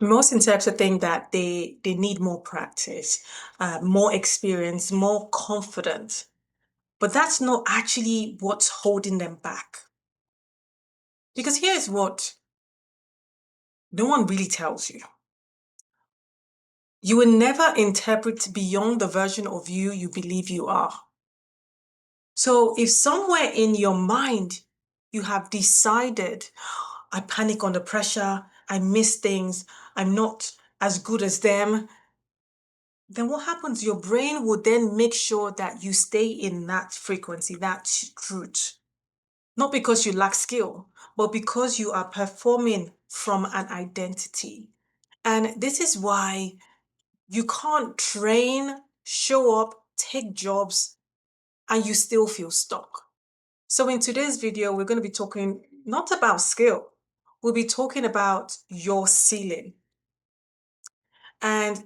Most interpreters think that they need more practice, more experience, more confidence. But that's not actually what's holding them back. Because here's what no one really tells you. You will never interpret beyond the version of you believe you are. So if somewhere in your mind you have decided, I panic under pressure, I miss things, I'm not as good as them, then what happens? Your brain will then make sure that you stay in that frequency, that truth. Not because you lack skill, but because you are performing from an identity. And this is why you can't train, show up, take jobs, and you still feel stuck. So in today's video, we're going to be talking not about skill. We'll be talking about your ceiling and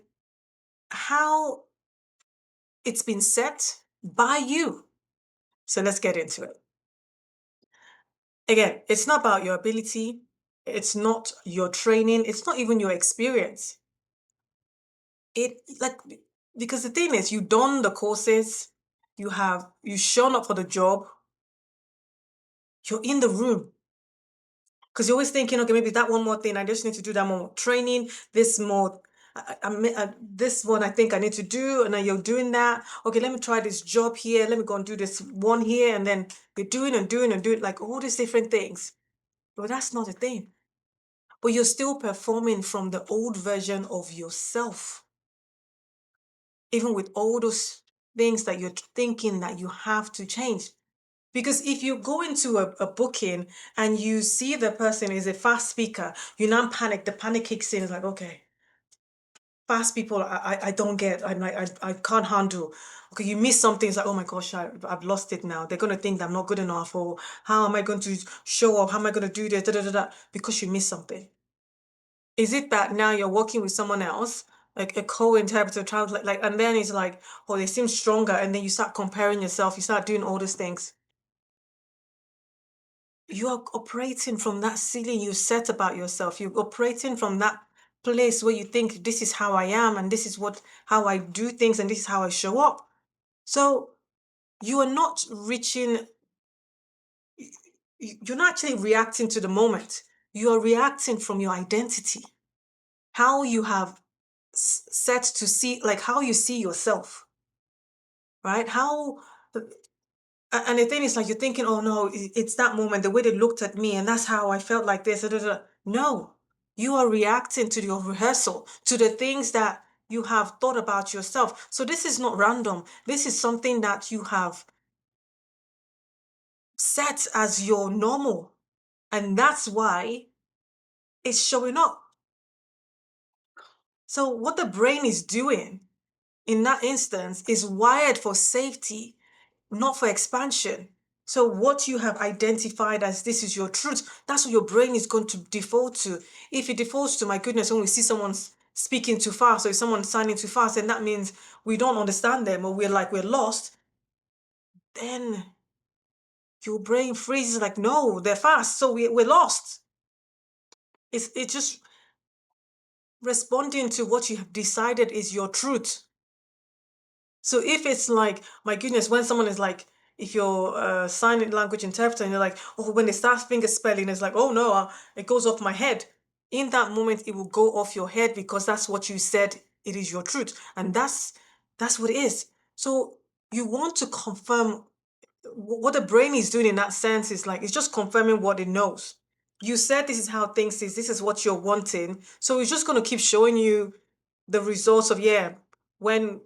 how it's been set by you. So let's get into it. Again, it's not about your ability. It's not your training. It's not even your experience. It like because the thing is, you've done the courses, you've shown up for the job, you're in the room. Because you're always thinking, okay, maybe that one more thing, I just need to do that more training, this more, this one I think I need to do, and then you're doing that. Okay, let me try this job here, let me go and do this one here, and then you're doing and doing and doing like all these different things. But that's not a thing. But you're still performing from the old version of yourself, even with all those things that you're thinking that you have to change. Because if you go into a booking and you see the person is a fast speaker, you now panic, the panic kicks in. It's like, okay, fast people, I don't get, I can't handle. Okay, you miss something, it's like, oh my gosh, I've lost it now. They're going to think that I'm not good enough, or how am I going to show up? How am I going to do this? Da, da, da, da, because you miss something. Is it that now you're working with someone else, like a co-interpreter, translate, like, and then it's like, oh, they seem stronger, and then you start comparing yourself, you start doing all these things. You are operating from that ceiling you set about yourself. You're operating from that place where you think this is how I am and this is what how I do things and this is how I show up. So you are not reaching, you're not actually reacting to the moment. You are reacting from your identity, how you have set to see, like how you see yourself, right? How and the thing is, like, you're thinking, oh no, it's that moment, the way they looked at me, and that's how I felt like this. Da, da, da. No, you are reacting to your rehearsal, to the things that you have thought about yourself. So this is not random. This is something that you have set as your normal. And that's why it's showing up. So what the brain is doing in that instance is wired for safety, not for expansion. So what you have identified as this is your truth, that's what your brain is going to default to. If it defaults to, my goodness, when we see someone speaking too fast or if someone's signing too fast, then that means we don't understand them or we're lost, then your brain freezes like, no, they're fast, so we're lost. It's just responding to what you have decided is your truth. So if it's like, my goodness, when someone is like, if you're a sign language interpreter and you're like, oh, when they start finger spelling, it's like, oh no, it goes off my head. In that moment, it will go off your head because that's what you said. It is your truth, and that's what it is. So you want to confirm what the brain is doing in that sense is like it's just confirming what it knows. You said this is how things is. This is what you're wanting. So it's just going to keep showing you the results of yeah when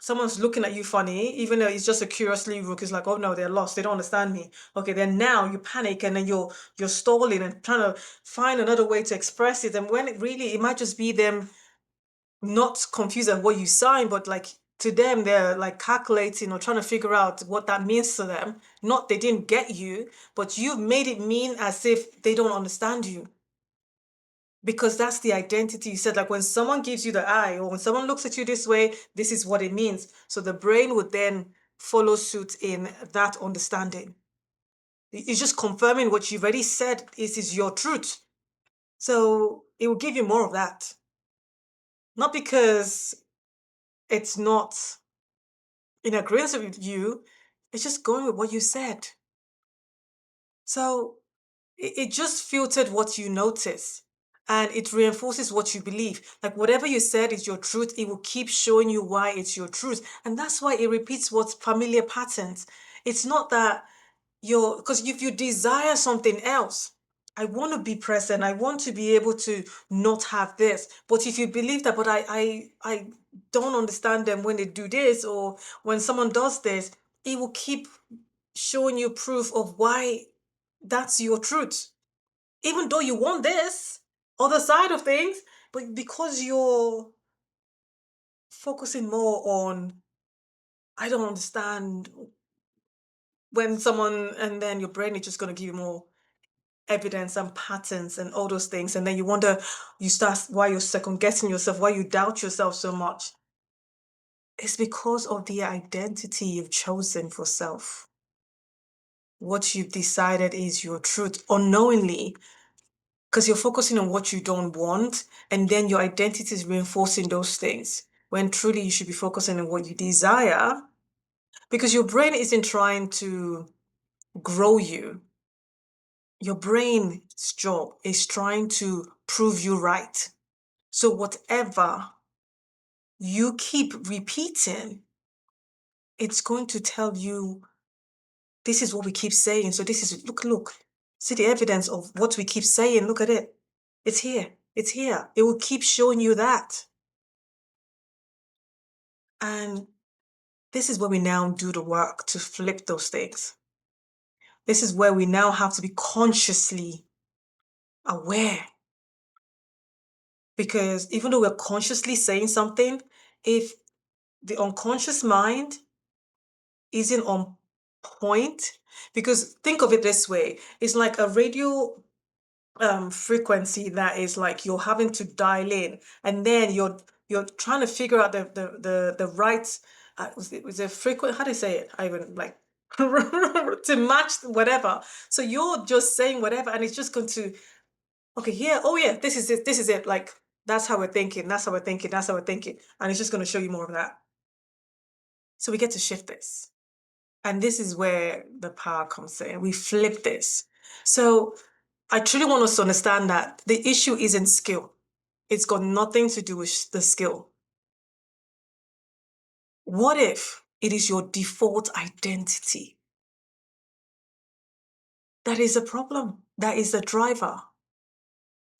someone's looking at you funny, even though it's just a curiously look, it's like, oh no, they're lost, they don't understand me. Okay, then now you panic and then you're stalling and trying to find another way to express it. And when it might just be them not confused at what you signed, but like to them, they're like calculating or trying to figure out what that means to them. Not they didn't get you, but you've made it mean as if they don't understand you because that's the identity you said. Like when someone gives you the eye or when someone looks at you this way, this is what it means. So the brain would then follow suit in that understanding. It's just confirming what you've already said is your truth. So it will give you more of that. Not because it's not in agreement with you, it's just going with what you said. So it just filtered what you notice and it reinforces what you believe. Like whatever you said is your truth, it will keep showing you why it's your truth. And that's why it repeats what's familiar patterns. It's not that because if you desire something else, I want to be present, I want to be able to not have this. But if you believe that, but I don't understand them when they do this or when someone does this, it will keep showing you proof of why that's your truth. Even though you want this other side of things, but because you're focusing more on, I don't understand when someone, and then your brain is just going to give you more evidence and patterns and all those things. And then you wonder, you start, why you're second guessing yourself, why you doubt yourself so much. It's because of the identity you've chosen for self. What you've decided is your truth unknowingly, because you're focusing on what you don't want, and then your identity is reinforcing those things. When truly you should be focusing on what you desire, because your brain isn't trying to grow you. Your brain's job is trying to prove you right. So whatever you keep repeating, it's going to tell you, this is what we keep saying. So this is, look, see the evidence of what we keep saying. Look at it. It's here. It's here. It will keep showing you that. And this is where we now do the work to flip those things. This is where we now have to be consciously aware. Because even though we're consciously saying something, if the unconscious mind isn't on point, because think of it this way, it's like a radio frequency that is like you're having to dial in, and then you're trying to figure out the right was it frequent, how do you say it, I even like to match whatever. So you're just saying whatever and it's just going to, okay, here, oh yeah, this is it, like that's how we're thinking, that's how we're thinking, that's how we're thinking, and it's just going to show you more of that. So we get to shift this. And this is where the power comes in. We flip this. So I truly want us to understand that the issue isn't skill. It's got nothing to do with the skill. What if it is your default identity? That is a problem. That is the driver.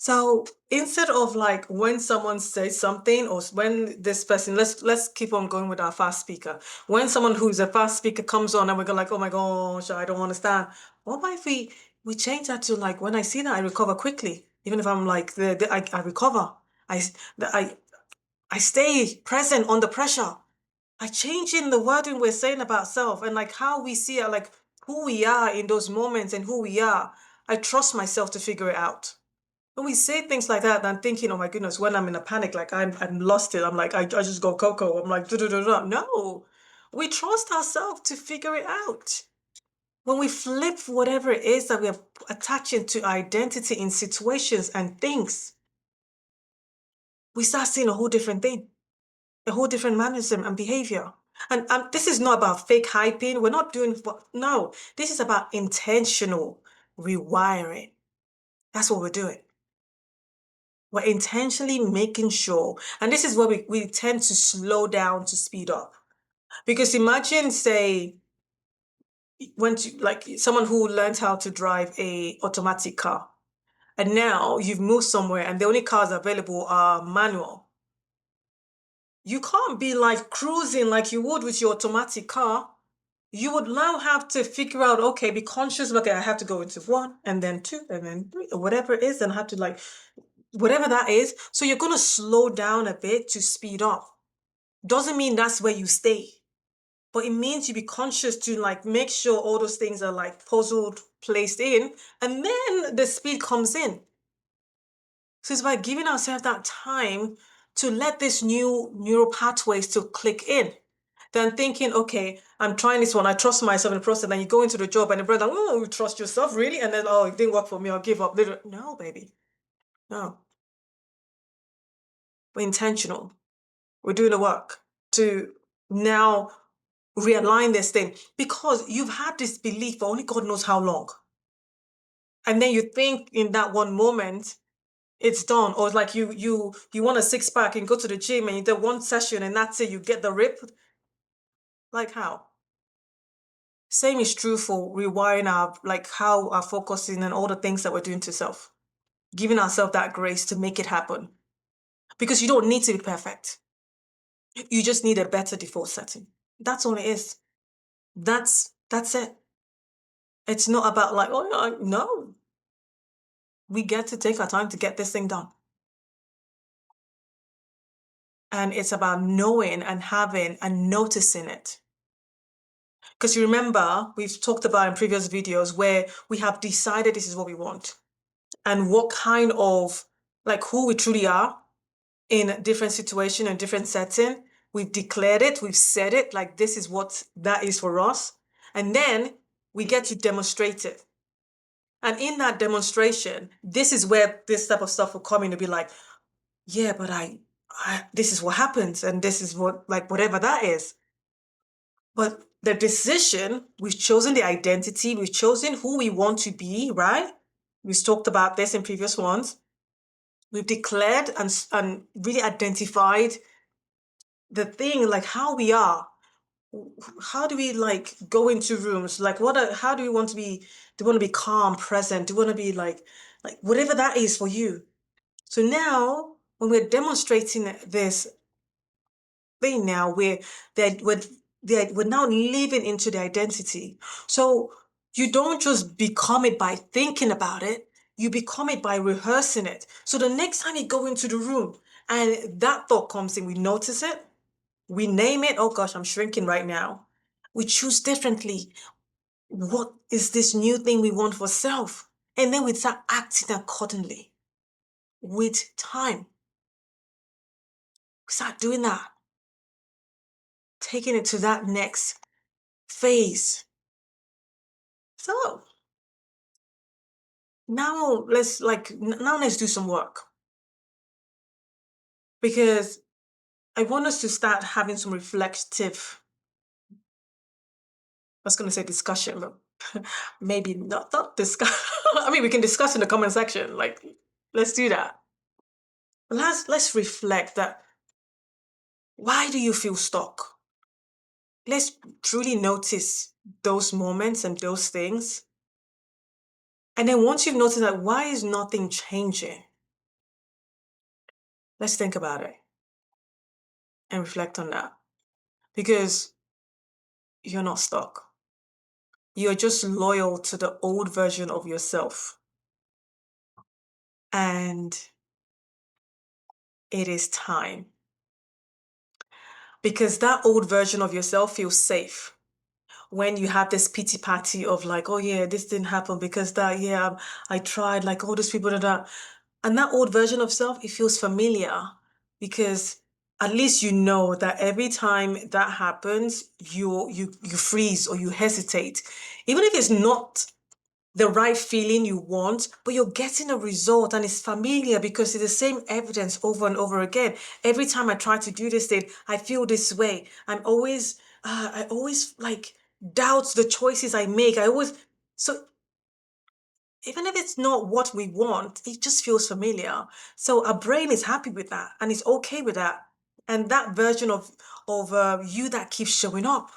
So instead of like when someone says something or when this person, let's keep on going with our fast speaker. When someone who's a fast speaker comes on and we're going like, oh my gosh, I don't understand. What about if we change that to like, when I see that, I recover quickly. Even if I'm like, I recover. I, I, I stay present under pressure. I change in the wording we're saying about self and like how we see it, like who we are in those moments and who we are. I trust myself to figure it out. When we say things like that, I'm thinking, oh my goodness, when I'm in a panic, like I'm lost it. I'm like, I just go coco. I'm like, da da da da. No, we trust ourselves to figure it out. When we flip whatever it is that we are attaching to identity in situations and things, we start seeing a whole different thing, a whole different mannerism and behavior. And this is not about fake hyping. We're not doing, no, this is about intentional rewiring. That's what we're doing. We're intentionally making sure, and this is where we tend to slow down to speed up. Because imagine, say, when like someone who learned how to drive a automatic car, and now you've moved somewhere and the only cars available are manual. You can't be like cruising like you would with your automatic car. You would now have to figure out, okay, be conscious, okay, I have to go into one and then two and then three or whatever it is, and have to like whatever that is. So you're going to slow down a bit to speed up. Doesn't mean that's where you stay, but it means you be conscious to like make sure all those things are like puzzled, placed in, and then the speed comes in. So it's by giving ourselves that time to let this new neural pathways to click in. Then thinking, okay, I'm trying this one, I trust myself in the process. Then you go into the job and the brother, oh, you trust yourself, really? And then, oh, it didn't work for me, I'll give up. No, baby. No. We're intentional. We're doing the work to now realign this thing because you've had this belief for only God knows how long. And then you think in that one moment, it's done. Or it's like you want a six pack and go to the gym and you do one session and that's it, you get the rip. Like how? Same is true for rewiring our, like how our focusing and all the things that we're doing to self. Giving ourselves that grace to make it happen. Because you don't need to be perfect. You just need a better default setting. That's all it is. That's it. It's not about like, oh no. We get to take our time to get this thing done. And it's about knowing and having and noticing it. Because you remember, we've talked about in previous videos where we have decided this is what we want and what kind of, like who we truly are in a different situation and different setting. We've declared it, we've said it, like this is what that is for us. And then we get to demonstrate it. And in that demonstration, this is where this type of stuff will come in to be like, yeah, but this is what happens. And this is what, like, whatever that is. But the decision, we've chosen the identity, we've chosen who we want to be, right? We've talked about this in previous ones. We've declared and really identified the thing, like how we are. How do we like go into rooms? Like how do we want to be? Do we want to be calm, present? Do we want to be like whatever that is for you? So now when we're demonstrating this thing now, we're now living into the identity. So you don't just become it by thinking about it, you become it by rehearsing it. So the next time you go into the room and that thought comes in, we notice it, we name it, oh gosh, I'm shrinking right now. We choose differently. What is this new thing we want for self? And then we start acting accordingly with time. We start doing that, taking it to that next phase. So now let's do some work because I want us to start having some reflective, I was going to say discussion, but maybe not discuss. I mean, we can discuss in the comment section. Like, let's do that. Let's reflect that. Why do you feel stuck? Let's truly notice those moments and those things. And then once you've noticed that, why is nothing changing? Let's think about it and reflect on that because you're not stuck. You're just loyal to the old version of yourself. And it is time. Because that old version of yourself feels safe. When you have this pity party of like, oh yeah, this didn't happen because that, yeah, I tried, like all those people that. And that old version of self, it feels familiar because at least you know that every time that happens, you freeze or you hesitate. Even if it's not the right feeling you want, but you're getting a result and it's familiar because it's the same evidence over and over again. Every time I try to do this thing, I feel this way. I always like doubt the choices I make. So even if it's not what we want, it just feels familiar. So our brain is happy with that and it's okay with that. And that version of you that keeps showing up,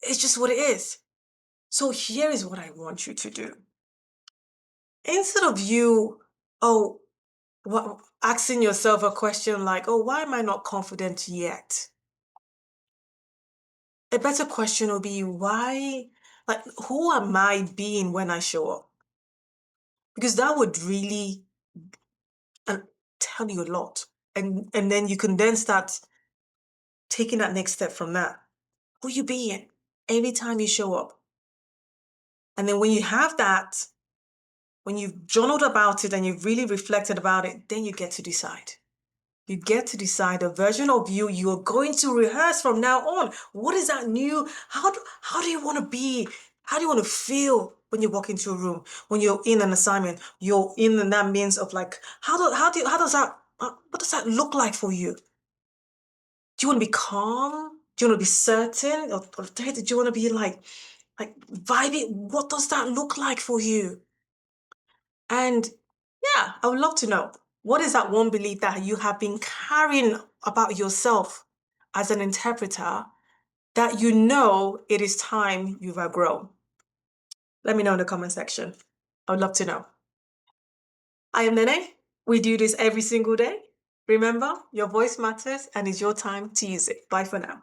it's just what it is. So here is what I want you to do. Instead of you, oh, asking yourself a question like, oh, why am I not confident yet? A better question would be, why, like, who am I being when I show up? Because that would really tell you a lot. And then you can then start taking that next step from that. Who you being every time you show up? And then when you have that, when you've journaled about it and you've really reflected about it, then you get to decide. You get to decide the version of you you're going to rehearse from now on. What is that new? How do you want to be? How do you want to feel when you walk into a room? When you're in an assignment, you're in that means of like, how does what does that look like for you? Do you want to be calm? Do you want to be certain? Or do you want to be like vibing? What does that look like for you? And yeah, I would love to know. What is that one belief that you have been carrying about yourself as an interpreter that you know it is time you've outgrown? Let me know in the comment section. I would love to know. I am Nene. We do this every single day. Remember, your voice matters and it's your time to use it. Bye for now.